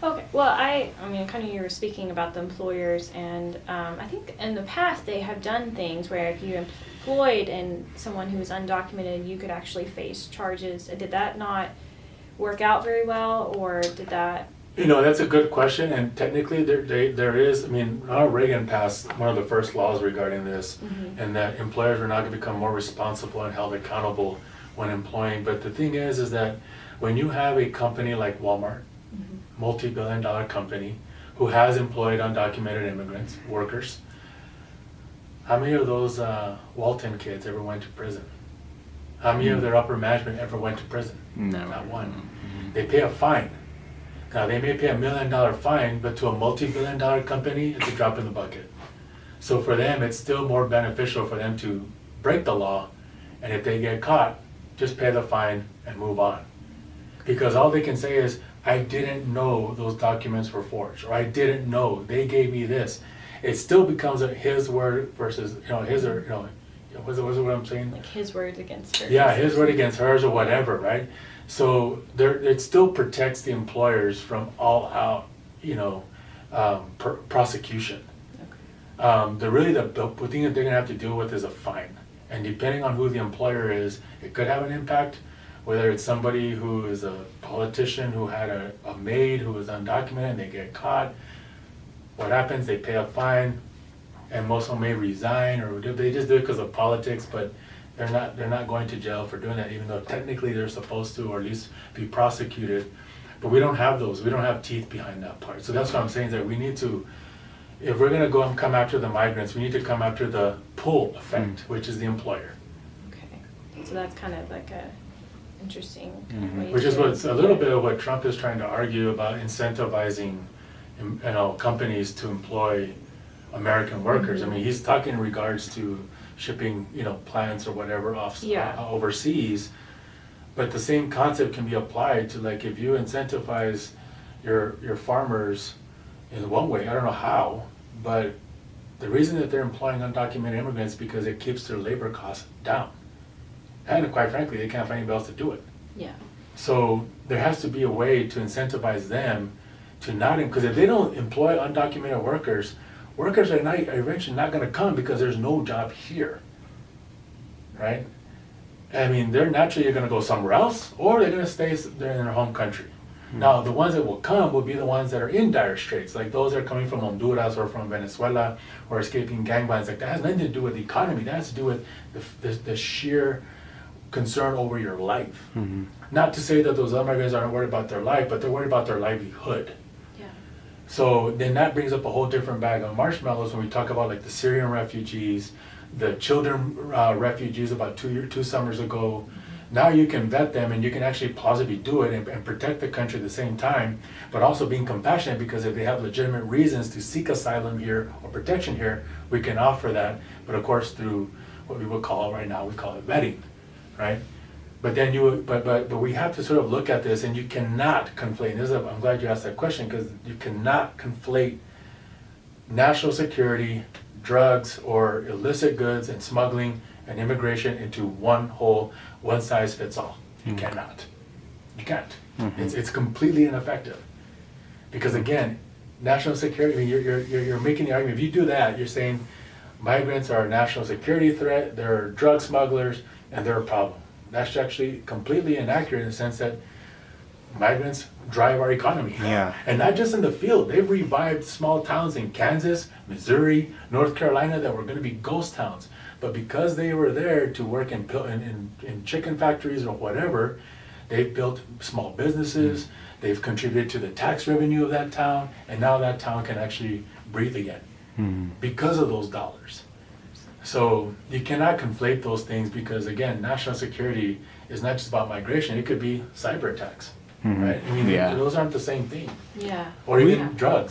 Okay, well, I mean, kind of you were speaking about the employers, and I think in the past they have done things where if you employed someone who was undocumented, you could actually face charges. Did that not work out very well, or did that? You know, that's a good question, and technically there is, I mean, Ronald Reagan passed one of the first laws regarding this, and that employers are now going to become more responsible and held accountable when employing. But the thing is that when you have a company like Walmart, multi-billion-dollar company, who has employed undocumented immigrants, workers, how many of those Walton kids ever went to prison? How many of their upper management ever went to prison? No. Not one. They pay a fine. Now, they may pay $1 million fine, but to a multi-billion-dollar company, it's a drop in the bucket. So for them, it's still more beneficial for them to break the law, and if they get caught, just pay the fine and move on. Because all they can say is, I didn't know those documents were forged, or I didn't know, they gave me this. It still becomes his word versus, his or, what's what I'm saying? Like his word against hers. Yeah, his word against hers or whatever, right? So it still protects the employers from all out, prosecution. Okay. The thing that they're gonna have to deal with is a fine. And depending on who the employer is, it could have an impact, whether it's somebody who is a politician who had a maid who was undocumented and they get caught. What happens? They pay a fine, and most of them may resign, or they just do it because of politics, but they're not going to jail for doing that, even though technically they're supposed to, or at least be prosecuted. But we don't have those. We don't have teeth behind that part. So that's what I'm saying, is that we need to, if we're going to go and come after the migrants, we need to come after the pull effect, which is the employer. Okay, so that's kind of like a interesting kind of way Which is to- what's a little bit of what Trump is trying to argue about, incentivizing, companies to employ American workers. I mean, he's talking in regards to shipping, plants or whatever overseas. But the same concept can be applied to, like, if you incentivize your farmers in one way, I don't know how, but the reason that they're employing undocumented immigrants is because it keeps their labor costs down. And quite frankly, they can't find anybody else to do it. Yeah. So there has to be a way to incentivize them to not, because if they don't employ undocumented workers are eventually not going to come because there's no job here, right? I mean, they're naturally going to go somewhere else, or they're going to stay there in their home country. Now, the ones that will come will be the ones that are in dire straits, like those that are coming from Honduras or from Venezuela or escaping gang violence. Like, that has nothing to do with the economy. That has to do with the sheer concern over your life. Not to say that those immigrants aren't worried about their life, but they're worried about their livelihood. Yeah. So then that brings up a whole different bag of marshmallows when we talk about, like, the Syrian refugees, the children refugees about 2 summers ago. Now you can vet them, and you can actually plausibly do it and protect the country at the same time, but also being compassionate, because if they have legitimate reasons to seek asylum here or protection here, we can offer that. But of course, through what we would call right now, we call it vetting, right? But then but we have to sort of look at this, and you cannot conflate. I'm glad you asked that question, because you cannot conflate national security, drugs, or illicit goods and smuggling and immigration into one whole, one size fits all. You cannot. You can't. It's completely ineffective. Because again, national security, I mean, you're making the argument, if you do that, you're saying migrants are a national security threat, they're drug smugglers, and they're a problem. That's actually completely inaccurate in the sense that migrants drive our economy. Yeah. And not just in the field. They've revived small towns in Kansas, Missouri, North Carolina that were going to be ghost towns. But because they were there to work in chicken factories or whatever, they've built small businesses, they've contributed to the tax revenue of that town, and now that town can actually breathe again because of those dollars. So you cannot conflate those things, because again, national security is not just about migration, it could be cyber attacks, right? I mean, those aren't the same thing. Yeah. Or even drugs.